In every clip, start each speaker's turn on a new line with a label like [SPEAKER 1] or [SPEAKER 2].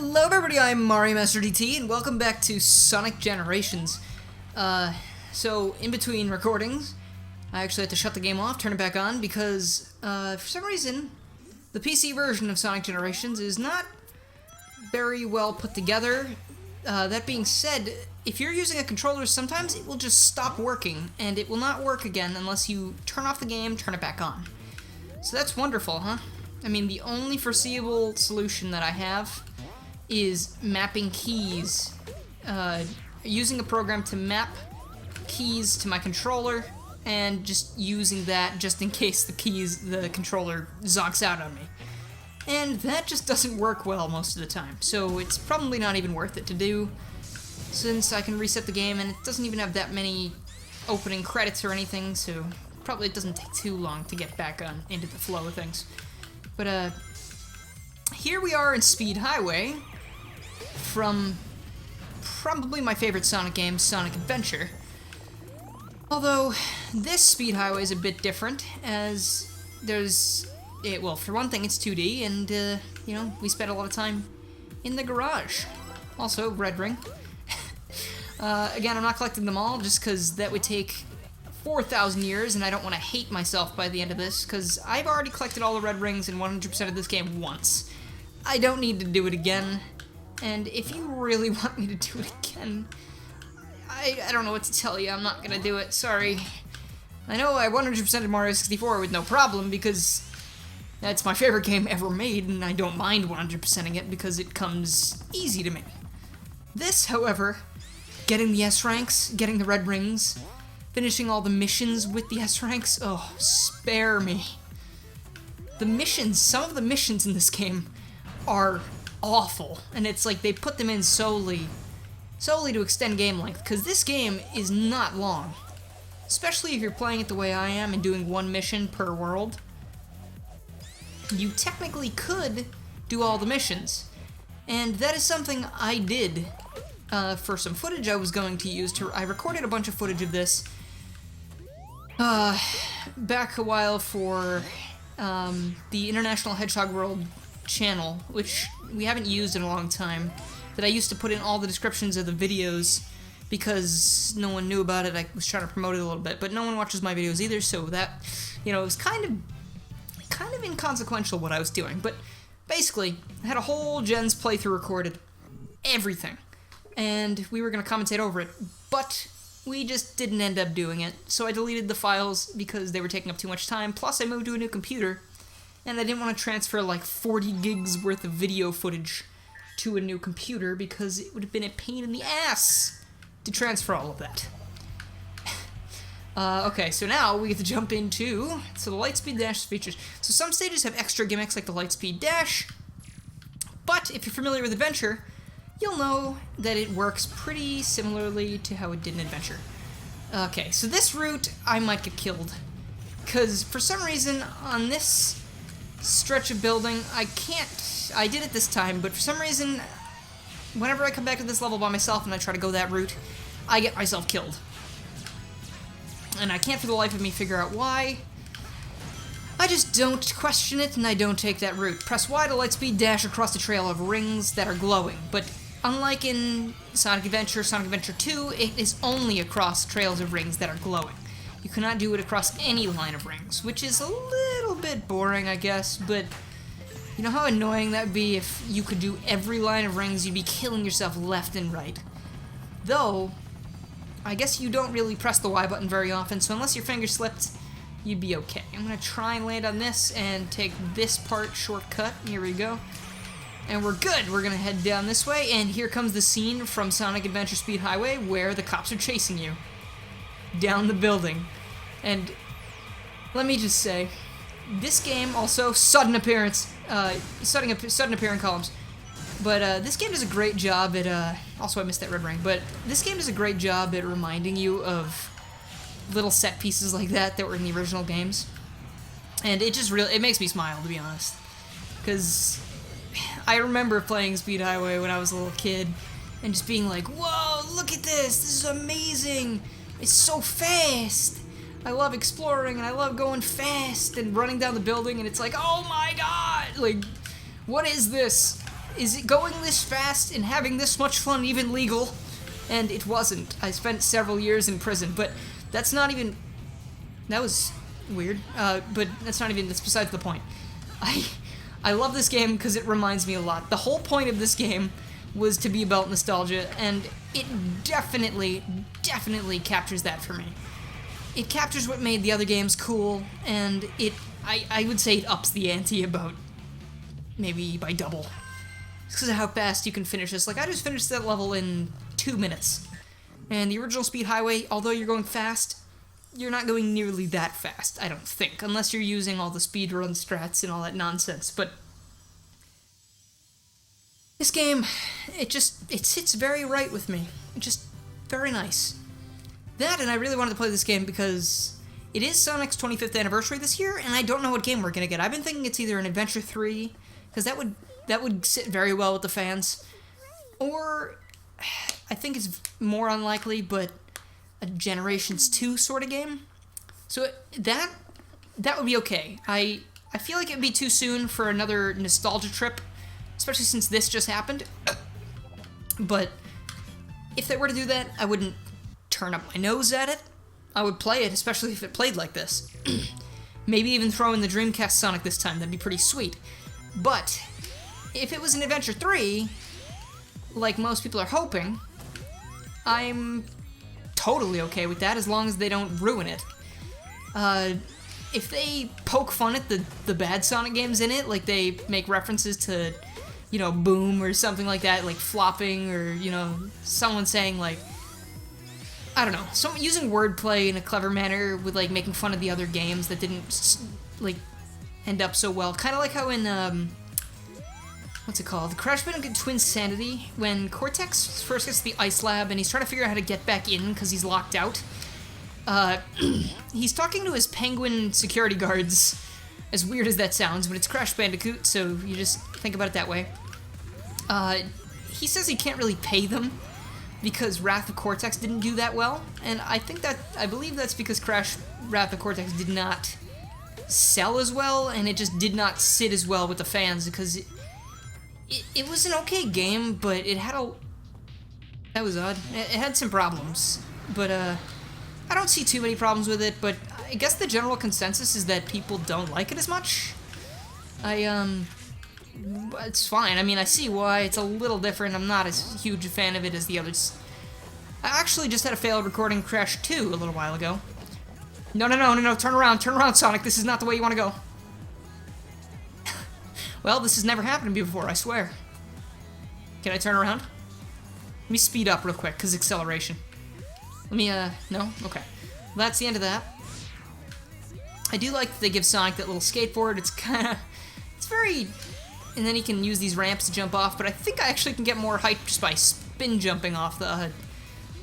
[SPEAKER 1] Hello everybody, I'm Mario Master DT, and welcome back to Sonic Generations. So, in between recordings, I actually had to shut the game off, turn it back on, because, for some reason, the PC version of Sonic Generations is not very well put together. That being said, if you're using a controller, sometimes it will just stop working, and it will not work again unless you turn off the game, turn it back on. So that's wonderful, huh? I mean, the only foreseeable solution that I have is mapping keys, using a program to map keys to my controller, and just using that just in case the controller zonks out on me. And that just doesn't work well most of the time, so it's probably not even worth it to do, since I can reset the game, and it doesn't even have that many opening credits or anything, so probably it doesn't take too long to get back on into the flow of things. But, here we are in Speed Highway, from probably my favorite Sonic game, Sonic Adventure. Although, this Speed Highway is a bit different, as well, for one thing, it's 2D, and, you know, we spent a lot of time in the garage. Also, Red Ring. Again, I'm not collecting them all, just because that would take 4,000 years, and I don't want to hate myself by the end of this, because I've already collected all the Red Rings in 100% of this game once. I don't need to do it again, and if you really want me to do it again, I don't know what to tell you. I'm not gonna do it, sorry. I know I 100%ed Mario 64 with no problem, because that's my favorite game ever made, and I don't mind 100%ing it because it comes easy to me. This, however, getting the S ranks, getting the Red Rings, finishing all the missions with the S ranks, oh, spare me. The missions, some of the missions in this game are awful, and it's like they put them in solely to extend game length, because this game is not long. Especially if you're playing it the way I am and doing one mission per world. You technically could do all the missions, and that is something I did for some footage I was going to use. I recorded a bunch of footage of this back a while for the International Hedgehog World channel, which we haven't used in a long time, that I used to put in all the descriptions of the videos because no one knew about it. I was trying to promote it a little bit, but no one watches my videos either, so that, you know, it was kind of inconsequential what I was doing. But basically, I had a whole Gens playthrough recorded, everything, and we were going to commentate over it, but we just didn't end up doing it, so I deleted the files because they were taking up too much time, plus I moved to a new computer, and I didn't want to transfer like 40 gigs worth of video footage to a new computer because it would have been a pain in the ass to transfer all of that. Okay, so now we get to jump into the Lightspeed Dash features. So some stages have extra gimmicks like the Lightspeed Dash, but if you're familiar with Adventure, you'll know that it works pretty similarly to how it did in Adventure. Okay, so this route, I might get killed, because for some reason, on this stretch of building, I did it this time, but for some reason, whenever I come back to this level by myself and I try to go that route, I get myself killed. And I can't for the life of me figure out why. I just don't question it, and I don't take that route. Press Y to Lightspeed Dash across the trail of rings that are glowing, but unlike in Sonic Adventure 2, it is only across trails of rings that are glowing. You cannot do it across any line of rings, which is a little bit boring, I guess, but you know how annoying that would be if you could do every line of rings? You'd be killing yourself left and right. Though, I guess you don't really press the Y button very often, so unless your finger slipped, you'd be okay. I'm gonna try and land on this and take this part shortcut. Here we go. And we're good. We're gonna head down this way, and here comes the scene from Sonic Adventure Speed Highway where the cops are chasing you down the building. And let me just say, this game also, sudden appearance columns. But this game does a great job at, also I missed that Red Ring, but this game does a great job at reminding you of little set pieces like that were in the original games. And it just really, it makes me smile, to be honest. Because I remember playing Speed Highway when I was a little kid, and just being like, whoa, look at this is amazing, it's so fast. I love exploring, and I love going fast and running down the building, and it's like, oh my god, like, what is this? is it going this fast and having this much fun even legal? And it wasn't. I spent several years in prison, but that's not even... That was weird, but that's besides the point. I love this game because it reminds me a lot. The whole point of this game was to be about nostalgia, and it definitely captures that for me. It captures what made the other games cool, and I would say it ups the ante about maybe by double. It's because of how fast you can finish this. Like, I just finished that level in 2 minutes. And the original Speed Highway, although you're going fast, you're not going nearly that fast, I don't think, unless you're using all the speedrun strats and all that nonsense, but this game, it sits very right with me. Just very nice. That, and I really wanted to play this game because it is Sonic's 25th anniversary this year, and I don't know what game we're gonna get. I've been thinking it's either an Adventure 3, because that would sit very well with the fans, or I think it's more unlikely, but a Generations 2 sort of game. So that would be okay. I feel like it would be too soon for another nostalgia trip, especially since this just happened. But if they were to do that, I wouldn't turn up my nose at it. I would play it, especially if it played like this. Maybe even throw in the Dreamcast Sonic this time, that'd be pretty sweet. But if it was an Adventure 3, like most people are hoping, I'm totally okay with that as long as they don't ruin it. If they poke fun at the bad Sonic games in it, like they make references to, you know, Boom or something like that, like flopping, or, you know, someone saying, like, I don't know, someone using wordplay in a clever manner with, like, making fun of the other games that didn't, like, end up so well. Kind of like how in, what's it called? Crash Bandicoot Twinsanity, when Cortex first gets to the ice lab and he's trying to figure out how to get back in because he's locked out. He's talking to his penguin security guards, as weird as that sounds, but it's Crash Bandicoot, so you just think about it that way. He says he can't really pay them because Wrath of Cortex didn't do that well, and I believe that's because Wrath of Cortex did not sell as well, and it just did not sit as well with the fans, because it was an okay game, but it had that was odd. It had some problems, but, I don't see too many problems with it, but I guess the general consensus is that people don't like it as much. It's fine. I mean, I see why. It's a little different. I'm not as huge a fan of it as the others. I actually just had a failed recording Crash 2 a little while ago. No, turn around, Sonic. This is not the way you want to go. Well, this has never happened to me before, I swear. Can I turn around? Let me speed up real quick, because acceleration. Let me, no? Okay. Well, that's the end of that. I do like that they give Sonic that little skateboard. It's very... And then he can use these ramps to jump off, but I think I actually can get more height just by spin jumping off the,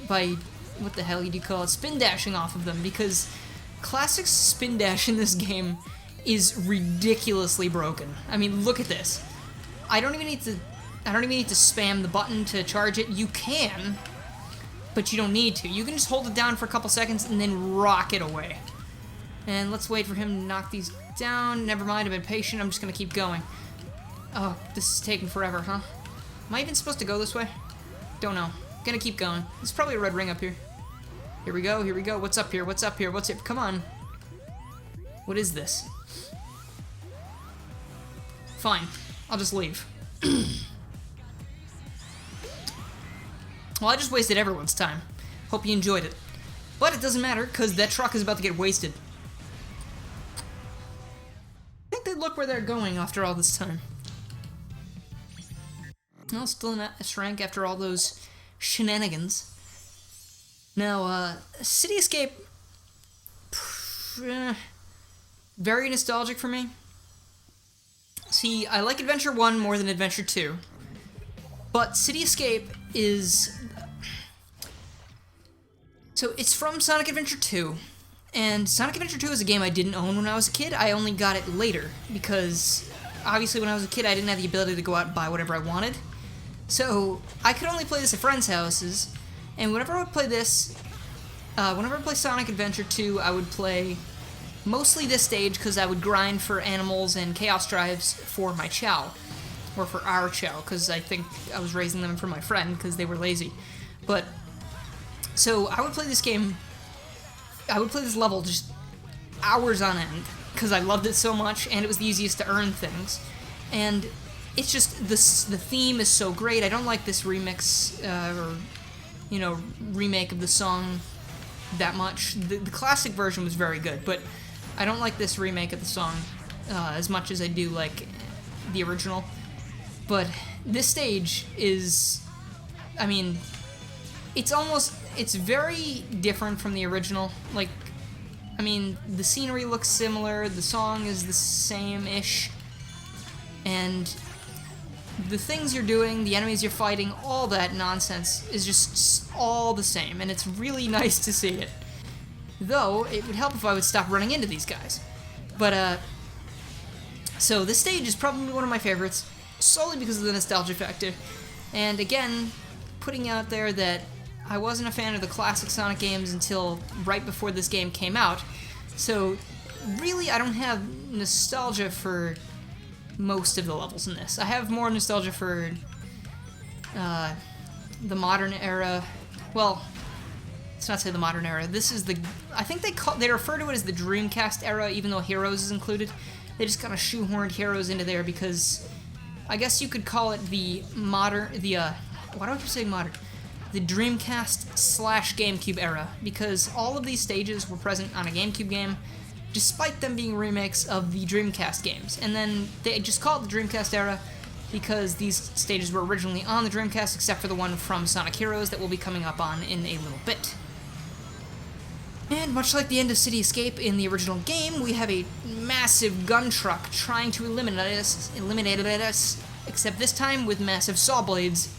[SPEAKER 1] by, what the hell do you call it? Spin dashing off of them, because classic spin dash in this game is ridiculously broken. I mean, look at this. I don't even need to spam the button to charge it. You can, but you don't need to. You can just hold it down for a couple seconds and then rock it away. And let's wait for him to knock these down. Never mind, I'm impatient. I'm just gonna keep going. Oh, this is taking forever, huh? Am I even supposed to go this way? Don't know. Gonna keep going. There's probably a red ring up here. Here we go, here we go. What's up here? What's up here? What's it? Come on. What is this? Fine. I'll just leave. Well, I just wasted everyone's time. Hope you enjoyed it. But it doesn't matter, because that truck is about to get wasted. I think they look where they're going after all this time. Well, still in S rank after all those shenanigans. Now, City Escape... very nostalgic for me. See, I like Adventure 1 more than Adventure 2. But City Escape is... So, it's from Sonic Adventure 2. And Sonic Adventure 2 is a game I didn't own when I was a kid. I only got it later, because obviously when I was a kid I didn't have the ability to go out and buy whatever I wanted. So, I could only play this at friends' houses, and whenever I would play this, whenever I would play Sonic Adventure 2, I would play mostly this stage, because I would grind for animals and chaos drives for my Chow. or for our chow, because I think I was raising them for my friend because they were lazy. But, so I would play this game, I would play this level just hours on end, because I loved it so much, and it was the easiest to earn things. And it's just, the theme is so great. I don't like this remix, or, you know, remake of the song that much. The classic version was very good, but I don't like this remake of the song as much as I do like the original. But this stage is, I mean, it's very different from the original. Like, I mean, the scenery looks similar, the song is the same-ish, and the things you're doing, the enemies you're fighting, all that nonsense is just all the same, and it's really nice to see it. Though, it would help if I would stop running into these guys. But, so this stage is probably one of my favorites, solely because of the nostalgia factor. And again, putting out there that I wasn't a fan of the classic Sonic games until right before this game came out. So, really, I don't have nostalgia for most of the levels in this. I have more nostalgia for the modern era. Well, let's not say the modern era. This is the, I think they refer to it as the Dreamcast era, even though Heroes is included. They just kind of shoehorned Heroes into there because I guess you could call it the modern, why don't you say modern? The Dreamcast / GameCube era, because all of these stages were present on a GameCube game, despite them being remakes of the Dreamcast games. And then they just call it the Dreamcast era because these stages were originally on the Dreamcast, except for the one from Sonic Heroes that we'll be coming up on in a little bit. And much like the end of City Escape in the original game, we have a massive gun truck trying to eliminate us, except this time with massive saw blades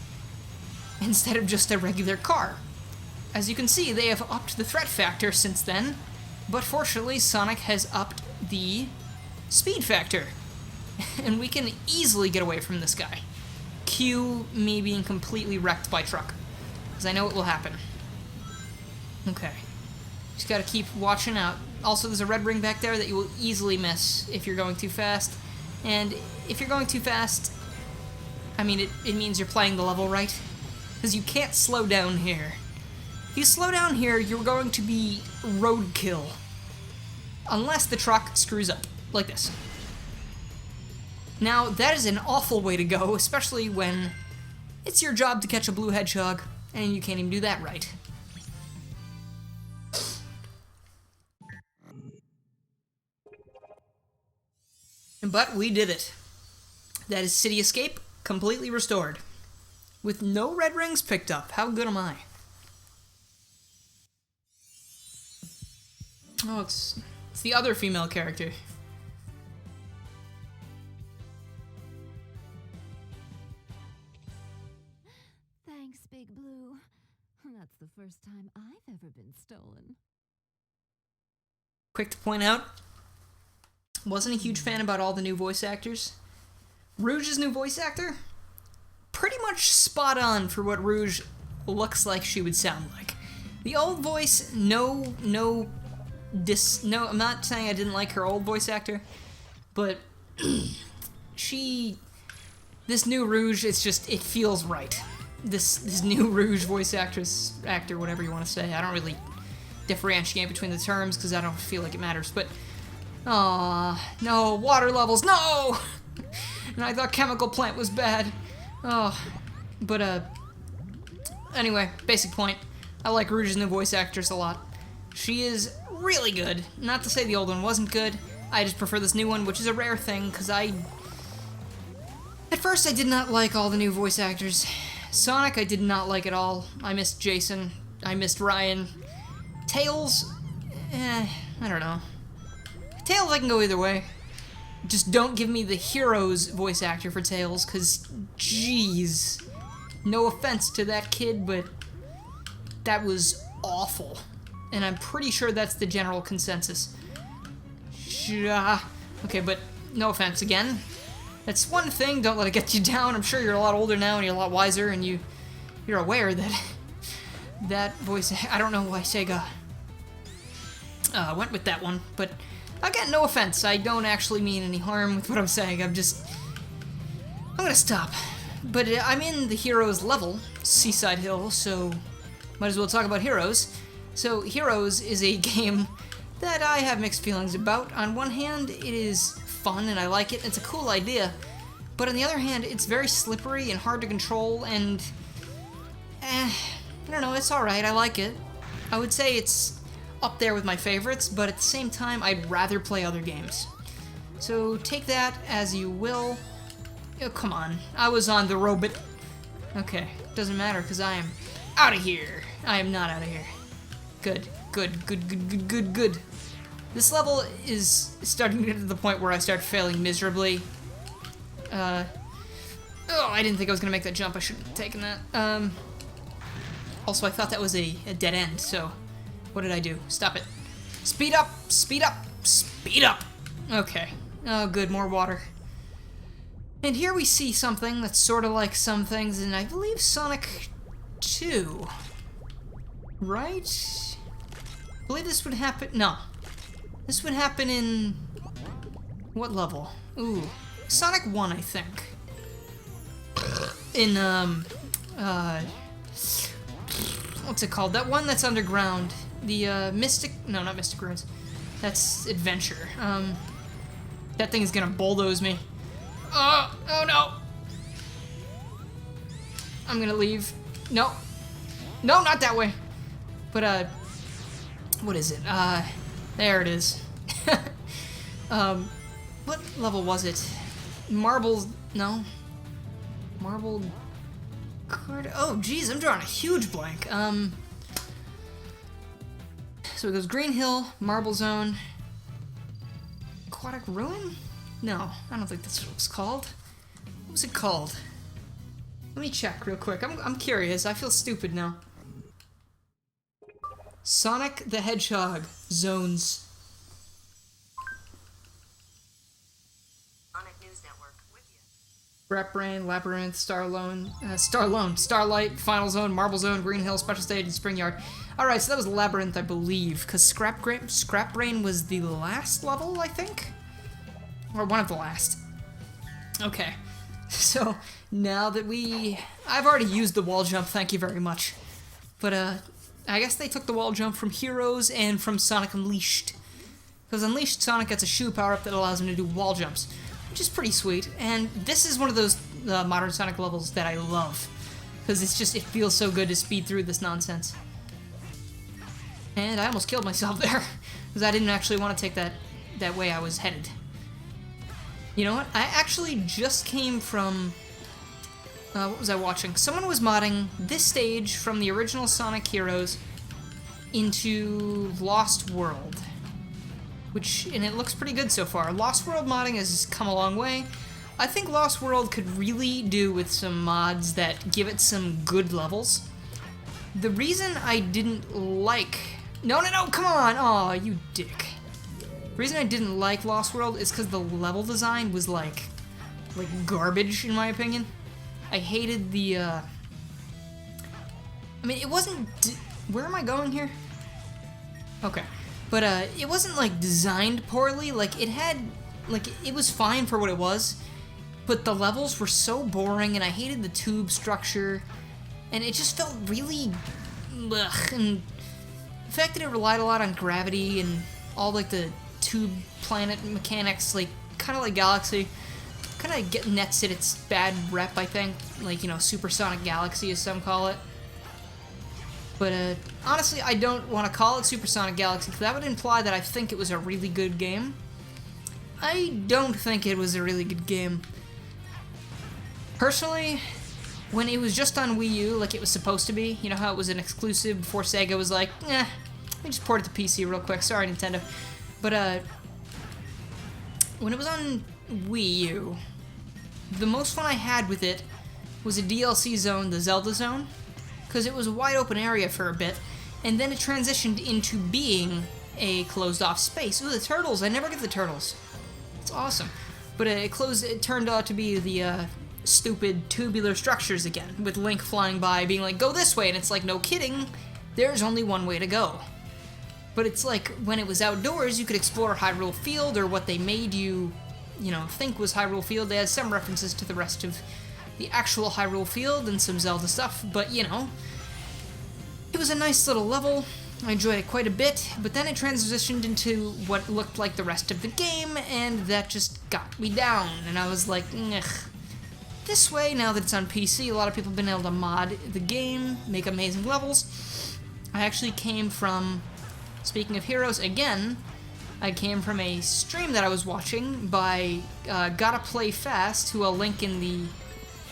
[SPEAKER 1] instead of just a regular car. As you can see, they have upped the threat factor since then, but fortunately Sonic has upped the speed factor, and we can easily get away from this guy. Cue me being completely wrecked by truck, because I know it will happen. Okay. Just gotta keep watching out. Also, there's a red ring back there that you will easily miss if you're going too fast. And if you're going too fast, I mean, it means you're playing the level right. Because you can't slow down here. If you slow down here, you're going to be roadkill. Unless the truck screws up, like this. Now, that is an awful way to go, especially when it's your job to catch a blue hedgehog, and you can't even do that right. But we did it. That is City Escape, completely restored. With no red rings picked up. How good am I? Oh, it's the other female character.
[SPEAKER 2] Thanks, Big Blue. That's the first time I've ever been stolen.
[SPEAKER 1] Quick to point out, wasn't a huge fan about all the new voice actors. Rouge's new voice actor, pretty much spot on for what Rouge looks like she would sound like. The old voice, no, I'm not saying I didn't like her old voice actor, but this new Rouge, it feels right. This new Rouge voice actor, whatever you want to say. I don't really differentiate between the terms because I don't feel like it matters, but no, water levels, no! And I thought Chemical Plant was bad. But anyway, basic point. I like Rouge's new voice actress a lot. She is really good. Not to say the old one wasn't good. I just prefer this new one, which is a rare thing, because at first I did not like all the new voice actors. Sonic I did not like at all. I missed Jason. I missed Ryan. Tails, I don't know. Tails I can go either way. Just don't give me the Heroes voice actor for Tails, because, jeez. No offense to that kid, but that was awful. And I'm pretty sure that's the general consensus. Okay, but no offense again. That's one thing, don't let it get you down. I'm sure you're a lot older now and you're a lot wiser, and you're aware that that voice, I don't know why Sega went with that one, but again, no offense. I don't actually mean any harm with what I'm saying. I'm just, I'm gonna stop. But I'm in the Heroes level, Seaside Hill, so might as well talk about Heroes. So Heroes is a game that I have mixed feelings about. On one hand, it is fun and I like it. It's a cool idea. But on the other hand, it's very slippery and hard to control and... I don't know, it's alright, I like it. I would say it's up there with my favorites, but at the same time, I'd rather play other games. So take that as you will. Oh, come on, I was on the robot. Okay, doesn't matter, because I am out of here. I am not out of here. Good, good, good, good, good, good, good. This level is starting to get to the point where I start failing miserably. Oh, I didn't think I was gonna make that jump. I should have taken that. Also, I thought that was a dead end, so what did I do? Stop it. Speed up, speed up, speed up. Okay. Oh, good, more water. And here we see something that's sort of like some things in, I believe, Sonic 2. Right? I believe this would happen... No. This would happen in... What level? Ooh. Sonic 1, I think. In, what's it called? That one that's underground. The, Mystic... No, not Mystic Ruins. That's Adventure. That thing is gonna bulldoze me. Oh no! I'm gonna leave. No. No, not that way. But, what is it? There it is. What level was it? Marbles, no. Marble card, oh geez, I'm drawing a huge blank. So it goes Green Hill, Marble Zone, Aquatic Ruin? No, I don't think that's what it was called. What was it called? Let me check real quick, I'm curious, I feel stupid now. Sonic the Hedgehog Zones. Scrap Brain, Labyrinth, Starlight, Final Zone, Marble Zone, Green Hill, Special Stage, and Spring Yard. Alright, so that was Labyrinth, I believe, because Scrap Brain was the last level, I think? Or one of the last. Okay, so now that I've already used the wall jump, thank you very much. But, I guess they took the wall jump from Heroes and from Sonic Unleashed. Because Unleashed, Sonic gets a shoe power-up that allows him to do wall jumps, which is pretty sweet, and this is one of those modern Sonic levels that I love, because it feels so good to speed through this nonsense. And I almost killed myself there, because I didn't actually want to take that way I was headed. You know what, I actually just came from, what was I watching? Someone was modding this stage from the original Sonic Heroes into Lost World. And it looks pretty good so far. Lost World modding has come a long way. I think Lost World could really do with some mods that give it some good levels. The reason I didn't like... No, come on! Aw, you dick. The reason I didn't like Lost World is because the level design was like garbage, in my opinion. I hated the, I mean, it wasn't... Where am I going here? Okay. But, it wasn't, like, designed poorly. Like, it was fine for what it was. But the levels were so boring, and I hated the tube structure. And it just felt really... Ugh. And the fact that it relied a lot on gravity and all, like, the tube planet mechanics, like, kind of like Galaxy. Kind of nets it its bad rep, I think. Like, you know, Supersonic Galaxy, as some call it. But, honestly, I don't want to call it Supersonic Galaxy, because that would imply that I think it was a really good game. I don't think it was a really good game. Personally, when it was just on Wii U, like it was supposed to be, you know how it was an exclusive before Sega was like, let me just port it to PC real quick, sorry Nintendo. But, when it was on Wii U, the most fun I had with it was a DLC zone, the Zelda zone, because it was a wide open area for a bit, and then it transitioned into being a closed-off space. Ooh, the turtles! I never get the turtles. It's awesome. But it turned out to be the stupid tubular structures again, with Link flying by, being like, go this way, and it's like, no kidding, there's only one way to go. But it's like, when it was outdoors, you could explore Hyrule Field, or what they made you think was Hyrule Field. They had some references to the rest of the actual Hyrule Field and some Zelda stuff, but it was a nice little level. I enjoyed it quite a bit, but then it transitioned into what looked like the rest of the game, and that just got me down, and I was like, ugh. This way, now that it's on PC, a lot of people have been able to mod the game, make amazing levels. I actually came from, speaking of heroes, again, I came from a stream that I was watching by Gotta Play Fast, who I'll link in the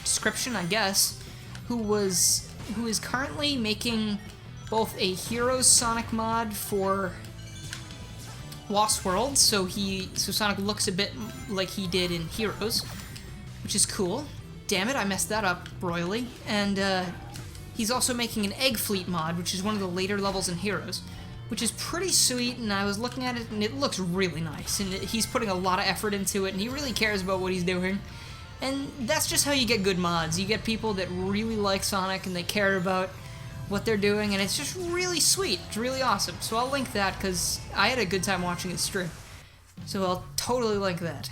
[SPEAKER 1] description, I guess, who is currently making both a Heroes Sonic mod for Lost World, so Sonic looks a bit like he did in Heroes, which is cool. Damn it, I messed that up royally. And he's also making an Egg Fleet mod, which is one of the later levels in Heroes, which is pretty sweet, and I was looking at it, and it looks really nice, and he's putting a lot of effort into it, and he really cares about what he's doing. And that's just how you get good mods. You get people that really like Sonic, and they care about what they're doing, and it's just really sweet. It's really awesome. So I'll link that, because I had a good time watching his stream. So I'll totally link that.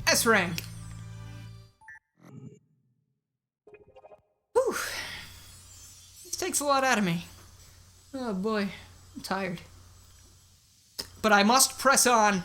[SPEAKER 1] S rank. Whew. This takes a lot out of me. Oh boy, I'm tired. But I must press on.